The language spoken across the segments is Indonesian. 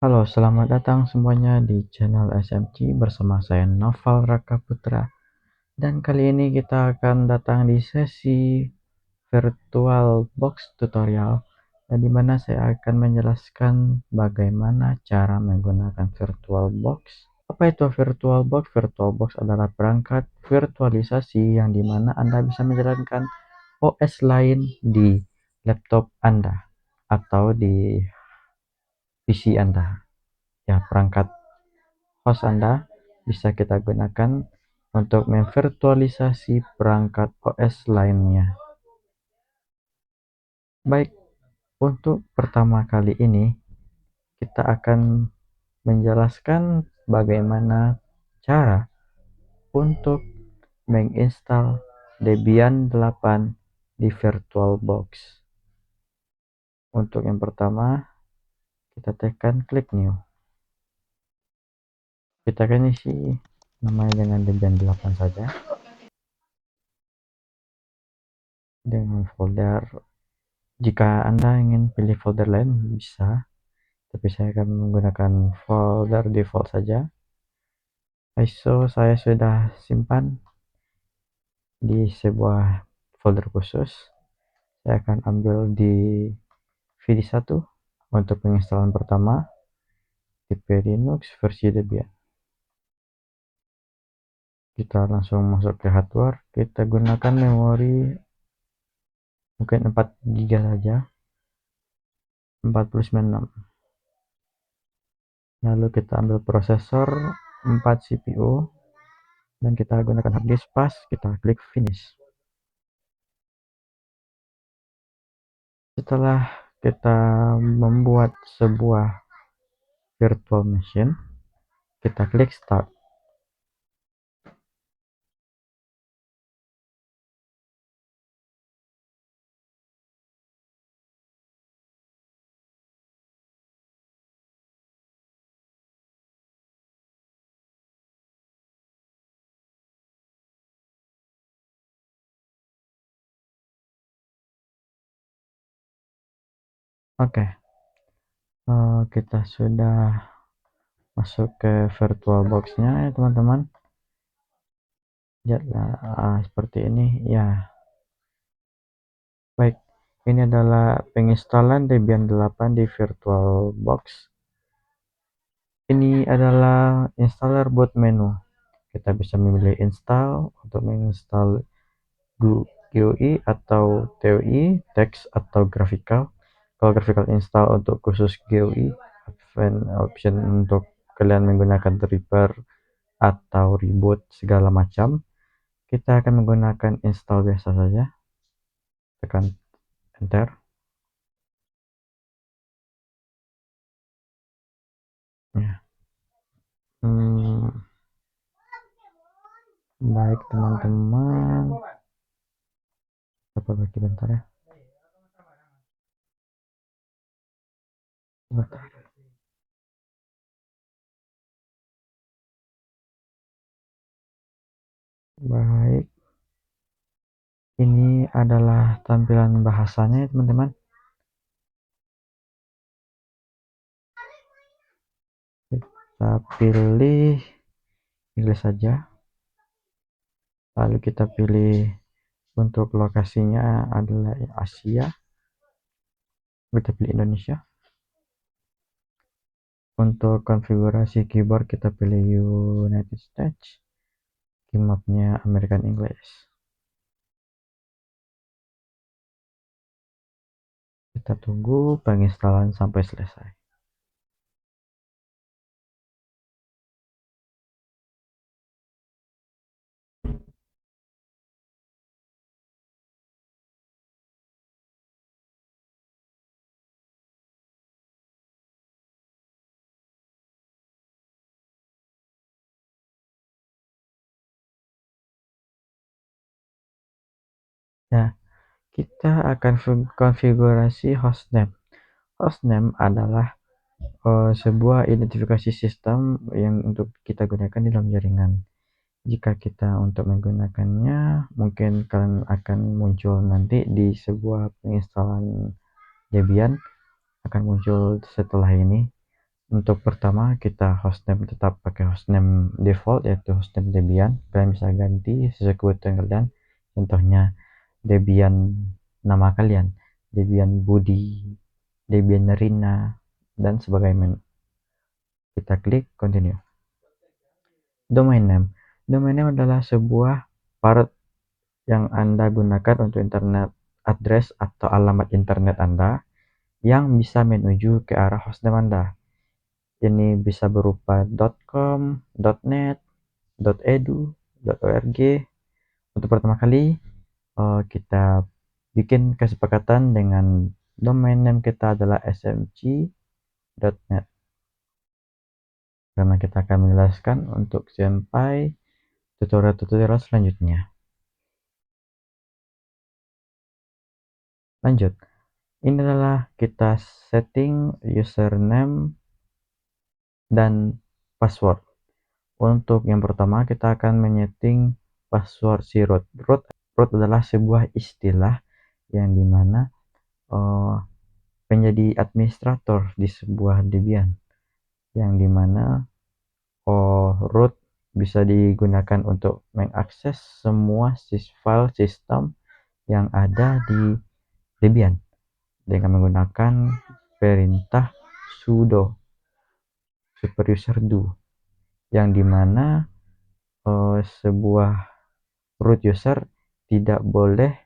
Halo, selamat datang semuanya di channel SMC bersama saya Noval Raka Putra. Dan kali ini kita akan datang di sesi virtual box tutorial, dan di mana saya akan menjelaskan bagaimana cara menggunakan virtual box. Apa itu virtual box? Virtual box adalah perangkat virtualisasi yang dimana Anda bisa menjalankan OS lain di laptop Anda atau di PC Anda. Ya, perangkat host Anda bisa kita gunakan untuk memvirtualisasi perangkat OS lainnya. Baik, untuk pertama kali ini kita akan menjelaskan bagaimana cara untuk menginstal Debian 8 di VirtualBox. Untuk yang pertama, kita tekan klik new. Kita akan isi namanya dengan Debian 8 saja, dengan folder. Jika Anda ingin pilih folder lain bisa, tapi saya akan menggunakan folder default saja. ISO saya sudah simpan di sebuah folder khusus. Saya akan ambil di VD1 untuk penginstalan pertama, tipe Linux versi Debian. Kita langsung masuk ke hardware. Kita gunakan memori mungkin 4 GB saja, 4096. Lalu kita ambil prosesor 4 CPU dan kita gunakan hard disk pas. Kita klik finish. Setelah kita membuat sebuah virtual machine, kita klik start. Oke, kita sudah masuk ke virtual box-nya ya teman-teman. Lihatlah seperti ini ya. Baik, ini adalah penginstalan Debian 8 di virtual box. Ini adalah installer boot menu. Kita bisa memilih install untuk menginstal GUI atau TUI, text atau graphical. Kalau graphical install untuk khusus GUI, advanced option untuk kalian menggunakan dripper atau reboot segala macam. Kita akan menggunakan install biasa saja. Tekan enter. Ya. Baik teman-teman, apa lagi bentar ya. Bentar. Baik, ini adalah tampilan bahasanya ya teman-teman. Kita pilih Inggris saja, lalu kita pilih untuk lokasinya adalah Asia, kita pilih Indonesia. Untuk konfigurasi keyboard kita pilih United States, keyboardnya American English. Kita tunggu penginstalan sampai selesai. Nah, kita akan konfigurasi hostname. Hostname adalah sebuah identifikasi sistem yang untuk kita gunakan di dalam jaringan. Jika kita untuk menggunakannya, mungkin kalian akan muncul nanti di sebuah penginstalan Debian, akan muncul setelah ini. Untuk pertama kita hostname tetap pakai hostname default yaitu hostname Debian. Kalian bisa ganti sesuai kebutuhan kalian. Contohnya Debian nama kalian, Debian Budi, Debian Rina, dan sebagainya. Kita klik continue. Domain name. Domain name adalah sebuah part yang Anda gunakan untuk internet address atau alamat internet Anda yang bisa menuju ke arah hostname Anda. Ini bisa berupa .com, .net, .edu, .org. Untuk pertama kali kita bikin kesepakatan dengan domain name kita adalah smg.net, karena kita akan menjelaskan untuk sampai tutorial-tutorial selanjutnya. Lanjut, ini adalah kita setting username dan password. Untuk yang pertama kita akan menyeting password si root. Root adalah sebuah istilah yang dimana menjadi administrator di sebuah Debian, yang dimana root bisa digunakan untuk mengakses semua file sistem yang ada di Debian dengan menggunakan perintah sudo super user do, yang dimana sebuah root user tidak boleh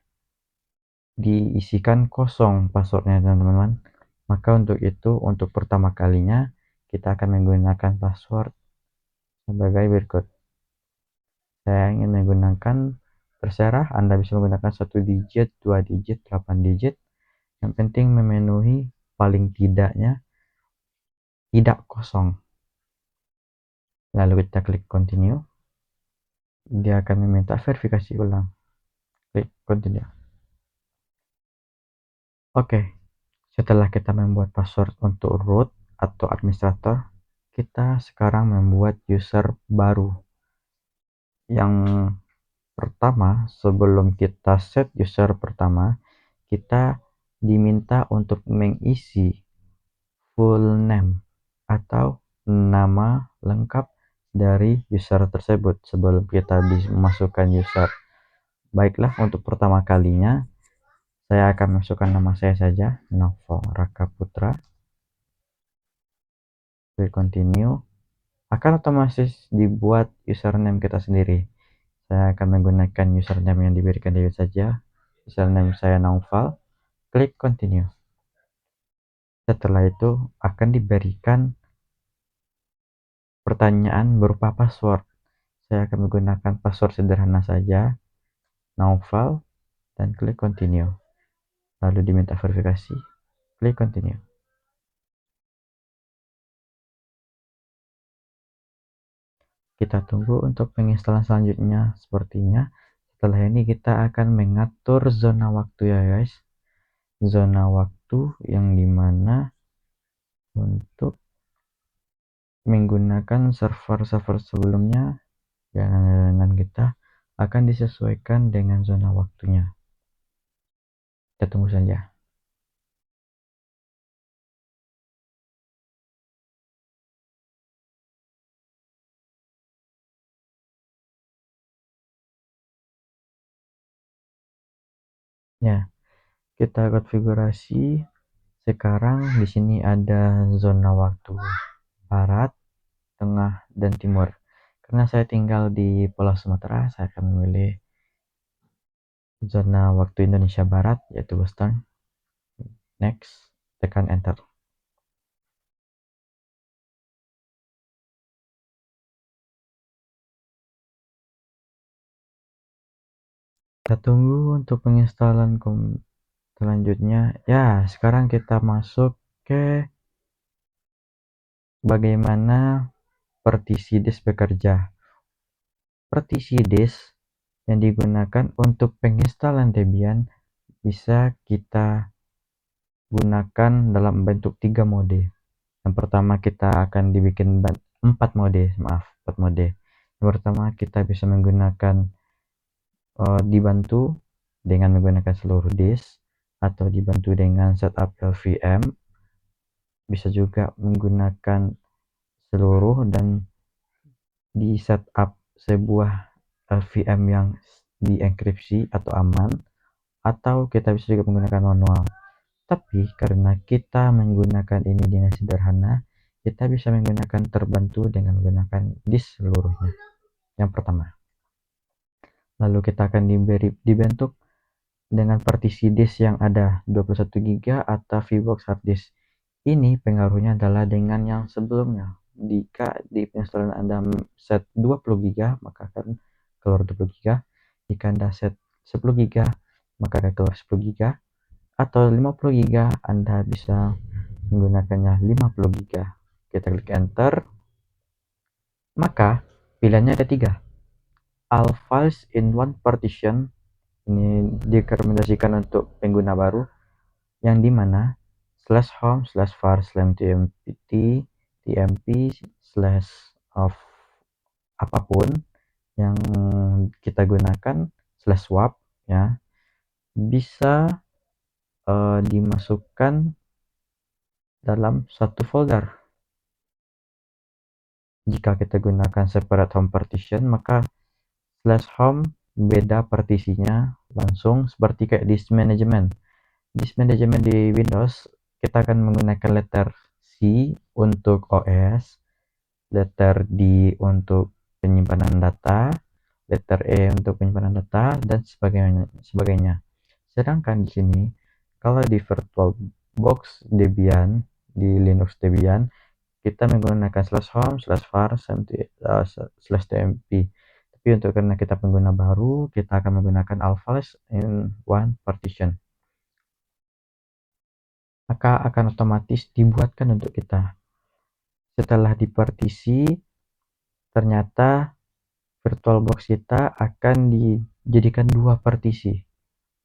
diisikan kosong passwordnya, teman-teman. Maka untuk itu, untuk pertama kalinya kita akan menggunakan password sebagai berikut. Saya ingin menggunakan, terserah Anda bisa menggunakan 1 digit, 2 digit, 8 digit, yang penting memenuhi paling tidaknya tidak kosong. Lalu kita klik continue. Dia akan meminta verifikasi ulang. Klik continue. Oke, setelah kita membuat password untuk root atau administrator, kita sekarang membuat user baru. Yang pertama, sebelum kita set user pertama, kita diminta untuk mengisi full name atau nama lengkap dari user tersebut sebelum kita dimasukkan user. Baiklah, untuk pertama kalinya saya akan masukkan nama saya saja, Novel Raka Putra. Klik continue. Akan otomatis dibuat username kita sendiri. Saya akan menggunakan username yang diberikan David saja. Username saya Novel. Klik continue. Setelah itu akan diberikan pertanyaan berupa password. Saya akan menggunakan password sederhana saja, Novel, dan klik continue. Lalu diminta verifikasi, klik continue. Kita tunggu untuk penginstalan selanjutnya. Sepertinya setelah ini kita akan mengatur zona waktu ya guys. Zona waktu yang dimana untuk menggunakan server-server sebelumnya dan kita akan disesuaikan dengan zona waktunya. Kita tunggu saja. Ya, kita konfigurasi. Sekarang di sini ada zona waktu barat, tengah, dan timur. Karena saya tinggal di Pulau Sumatera, saya akan memilih zona waktu Indonesia Barat, yaitu Western. Next, tekan enter. Kita tunggu untuk penginstalan selanjutnya. Ya, sekarang kita masuk ke bagaimana partisi disk bekerja. Partisi disk yang digunakan untuk penginstalan Debian bisa kita gunakan dalam bentuk 3 mode. Yang pertama kita akan dibikin 4 mode. Yang pertama kita bisa menggunakan dibantu dengan menggunakan seluruh disk atau dibantu dengan setup LVM. Bisa juga menggunakan seluruh dan di setup sebuah VM yang dienkripsi atau aman, atau kita bisa juga menggunakan manual. Tapi karena kita menggunakan ini dengan sederhana, kita bisa menggunakan terbantu dengan menggunakan disk seluruhnya. Yang pertama, lalu kita akan dibentuk dengan partisi disk yang ada 21 GB atau VBox hard disk. Ini pengaruhnya adalah dengan yang sebelumnya. Jika di penginstalan Anda set 20 GB, maka akan keluar 20 GB. Jika Anda set 10 GB, maka akan keluar 10 GB. Atau 50 GB, Anda bisa menggunakannya 50 GB. Kita klik enter. Maka pilihannya ada 3. All files in one partition. Ini direkomendasikan untuk pengguna baru, yang dimana /home /var /tmp /of apapun yang kita gunakan /swap ya, bisa dimasukkan dalam satu folder. Jika kita gunakan separate home partition, maka /home beda partisinya, langsung seperti kayak disk management. Disk management di Windows, kita akan menggunakan letter C untuk OS, letter D untuk penyimpanan data, letter E untuk penyimpanan data, dan sebagainya. Sedangkan di sini, kalau di VirtualBox Debian, di Linux Debian, kita menggunakan /home /var /tmp. Tapi untuk karena kita pengguna baru, kita akan menggunakan all files in one partition. Maka akan otomatis dibuatkan untuk kita. Setelah dipartisi, ternyata VirtualBox kita akan dijadikan 2 partisi.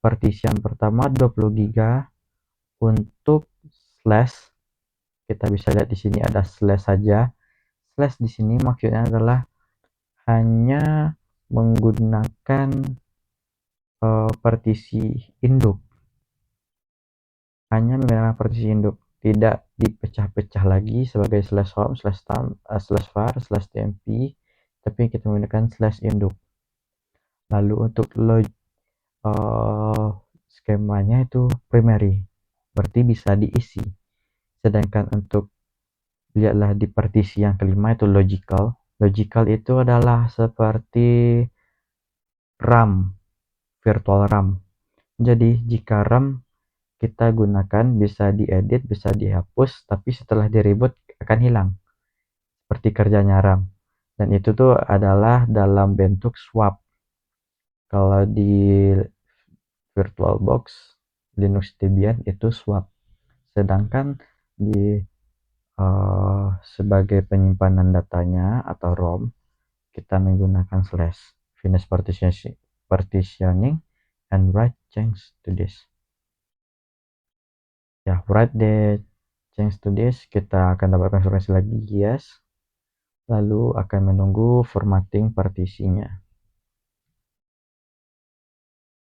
Partisi yang pertama 20 GB untuk slash. Kita bisa lihat di sini ada slash saja. Slash di sini maksudnya adalah hanya menggunakan partisi induk. Hanya menggunakan partisi induk, tidak dipecah-pecah lagi sebagai /home /var /tmp, tapi kita menggunakan /induk. Lalu untuk skemanya itu primary, berarti bisa diisi. Sedangkan untuk lihatlah di partisi yang kelima itu logical. Logical itu adalah seperti RAM, virtual RAM. Jadi jika RAM kita gunakan, bisa diedit, bisa dihapus, tapi setelah di-reboot akan hilang, seperti kerjanya RAM. Dan itu tuh adalah dalam bentuk swap. Kalau di VirtualBox Linux Debian itu swap. Sedangkan di sebagai penyimpanan datanya atau ROM, kita menggunakan finish partitioning and write change to disk. Ya, write the change to disk, kita akan dapat konfirmasi lagi yes, lalu akan menunggu formatting partisinya.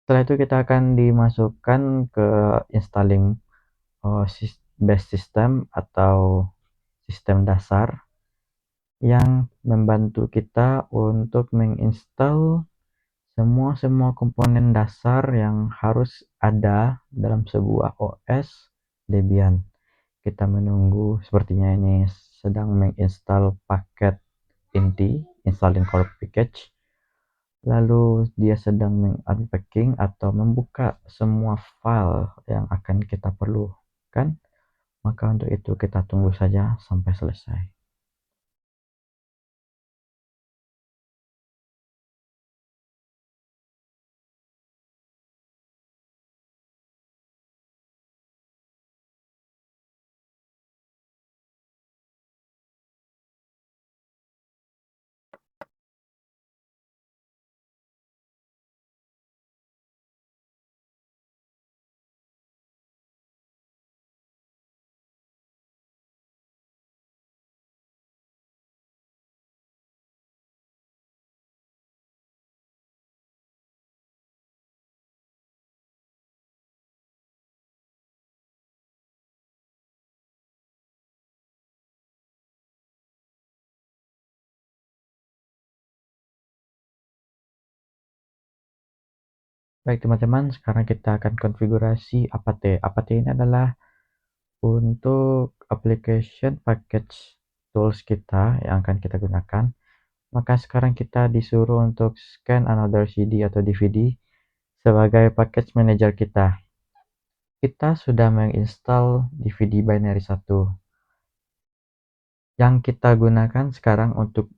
Setelah itu kita akan dimasukkan ke installing base system atau sistem dasar yang membantu kita untuk menginstal semua komponen dasar yang harus ada dalam sebuah OS Debian. Kita menunggu, sepertinya ini sedang menginstal paket inti, installing core package. Lalu dia sedang mengunpacking atau membuka semua file yang akan kita perlukan. Maka untuk itu kita tunggu saja sampai selesai. Baik teman-teman, sekarang kita akan konfigurasi apt. Apt ini adalah untuk application package tools kita yang akan kita gunakan. Maka sekarang kita disuruh untuk scan another CD atau DVD sebagai package manager kita. Kita sudah menginstal DVD binary 1. Yang kita gunakan sekarang untuk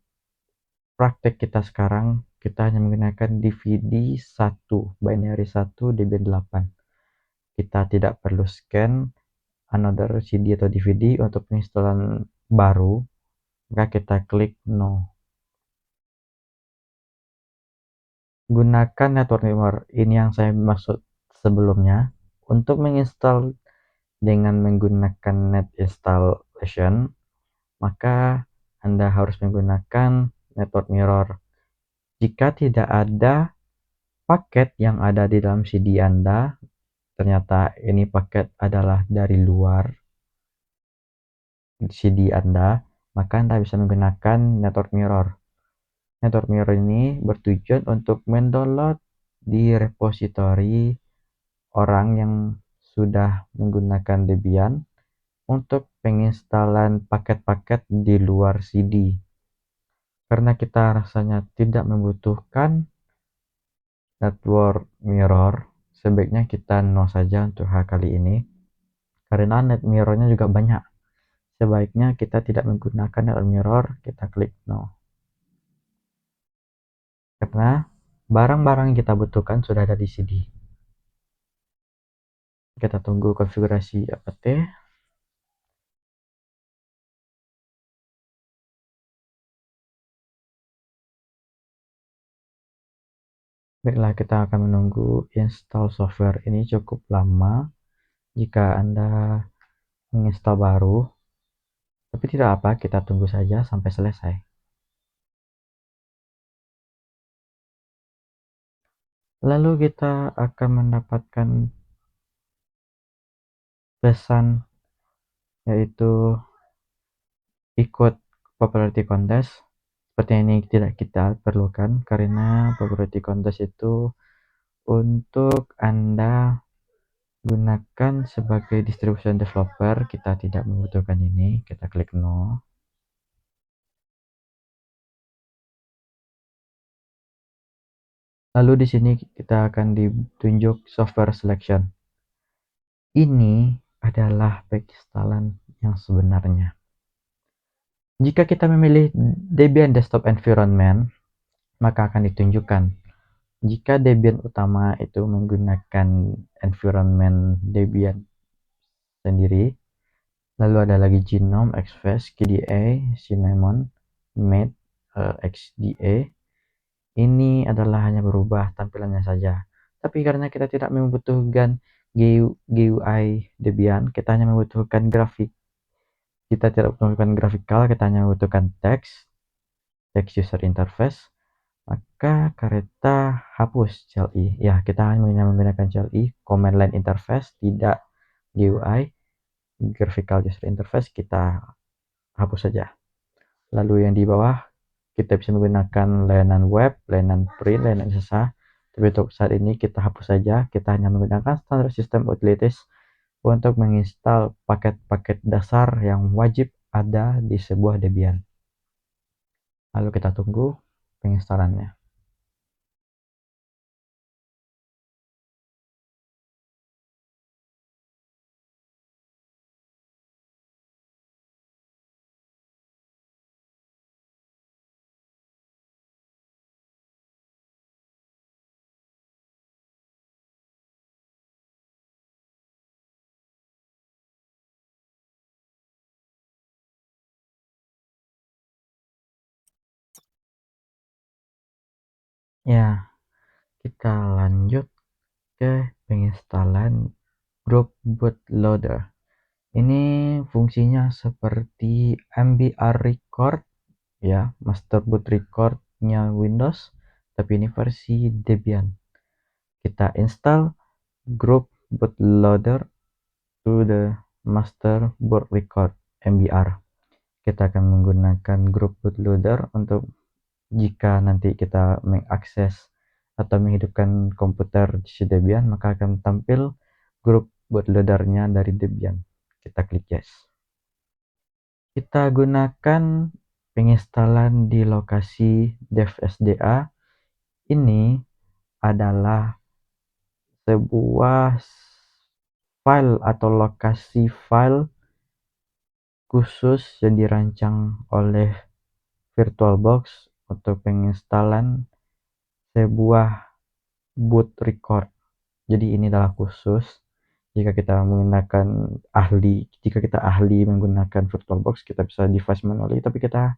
praktek kita sekarang, kita hanya menggunakan DVD 1, binary 1 Debian 8. Kita tidak perlu scan another CD atau DVD untuk penginstalan baru, maka kita klik no. Gunakan network mirror, ini yang saya maksud sebelumnya. Untuk menginstal dengan menggunakan net installation, maka Anda harus menggunakan network mirror. Jika tidak ada paket yang ada di dalam CD Anda, ternyata ini paket adalah dari luar CD Anda, maka Anda bisa menggunakan network mirror. Network mirror ini bertujuan untuk mendownload di repositori orang yang sudah menggunakan Debian untuk penginstalan paket-paket di luar CD. Karena kita rasanya tidak membutuhkan network mirror, sebaiknya kita no saja untuk hal kali ini. Karena net mirrornya juga banyak. Sebaiknya kita tidak menggunakan network mirror, kita klik no. Karena barang-barang yang kita butuhkan sudah ada di CD. Kita tunggu konfigurasi apt. Baiklah, kita akan menunggu install software ini cukup lama jika Anda menginstal baru. Tapi tidak apa, kita tunggu saja sampai selesai. Lalu kita akan mendapatkan pesan yaitu ikut popularity contest. Seperti ini tidak kita perlukan karena popularity contest itu untuk Anda gunakan sebagai distribution developer. Kita tidak membutuhkan ini, kita klik no. Lalu di sini kita akan ditunjuk software selection. Ini adalah penginstalan yang sebenarnya. Jika kita memilih Debian Desktop Environment, maka akan ditunjukkan. Jika Debian utama itu menggunakan environment Debian sendiri, lalu ada lagi Gnome, Xfce, KDE, Cinnamon, Mate, XDA. Ini adalah hanya berubah tampilannya saja. Tapi karena kita tidak membutuhkan GUI Debian, kita hanya membutuhkan grafik. Kita tidak membutuhkan grafikal, kita hanya membutuhkan text user interface. Maka kita hapus CLI. Ya, kita hanya menggunakan CLI, command line interface, tidak GUI, graphical user interface, kita hapus saja. Lalu yang di bawah kita bisa menggunakan layanan web, layanan print, layanan SSH. Tapi untuk saat ini kita hapus saja. Kita hanya menggunakan standard system utilities untuk menginstal paket-paket dasar yang wajib ada di sebuah Debian. Lalu kita tunggu penginstalannya. Ya, kita lanjut ke penginstalan Group Bootloader. Ini fungsinya seperti MBR Record, ya, Master Boot Record-nya Windows, tapi ini versi Debian. Kita install Group Bootloader to the Master Boot Record MBR. Kita akan menggunakan Group Bootloader untuk jika nanti kita mengakses atau menghidupkan komputer si Debian, maka akan tampil grup bootloadernya dari Debian. Kita klik yes. Kita gunakan penginstalan di lokasi dev SDA. Ini adalah sebuah file atau lokasi file khusus yang dirancang oleh VirtualBox untuk penginstalan sebuah boot record. Jadi ini adalah khusus jika kita ahli menggunakan VirtualBox, kita bisa device manually, tapi kita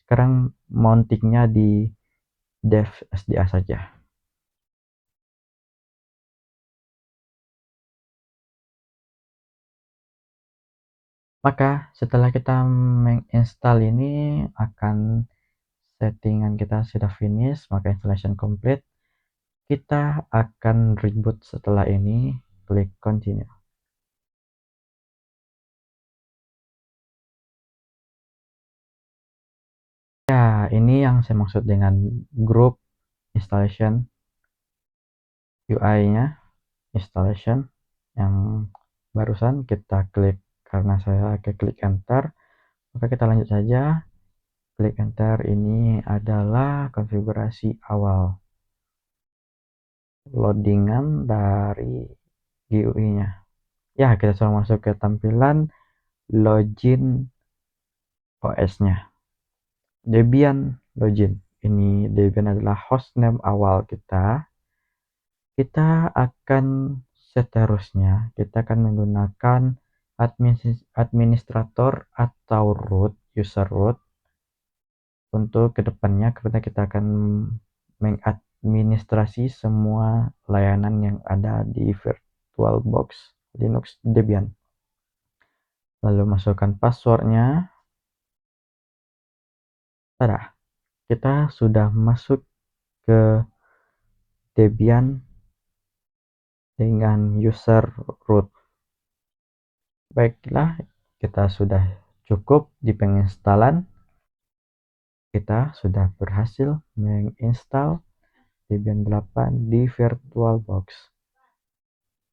sekarang mountingnya di dev SDA saja. Maka setelah kita menginstal ini, akan settingan kita sudah finish, maka installation complete. Kita akan reboot setelah ini, klik continue. Ya, ini yang saya maksud dengan group installation UI-nya, installation yang barusan kita klik. Karena saya klik enter, maka kita lanjut saja. Klik enter. Ini adalah konfigurasi awal loadingan dari GUI-nya. Ya, kita sudah masuk ke tampilan login OS-nya. Debian login. Ini Debian adalah hostname awal kita. Kita akan seterusnya, kita akan menggunakan administrator atau root, user root untuk kedepannya, karena kita akan mengadministrasi semua layanan yang ada di VirtualBox Linux Debian. Lalu masukkan passwordnya. Tada, kita sudah masuk ke Debian dengan user root. Baiklah, kita sudah cukup di penginstalan. Kita sudah berhasil menginstal Debian 8 di VirtualBox.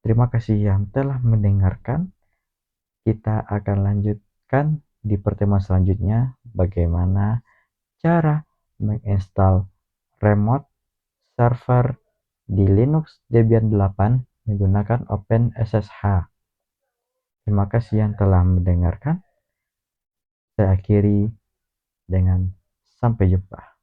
Terima kasih yang telah mendengarkan. Kita akan lanjutkan di pertemuan selanjutnya bagaimana cara menginstal remote server di Linux Debian 8 menggunakan OpenSSH. Terima kasih yang telah mendengarkan. Saya akhiri dengan sampai jumpa.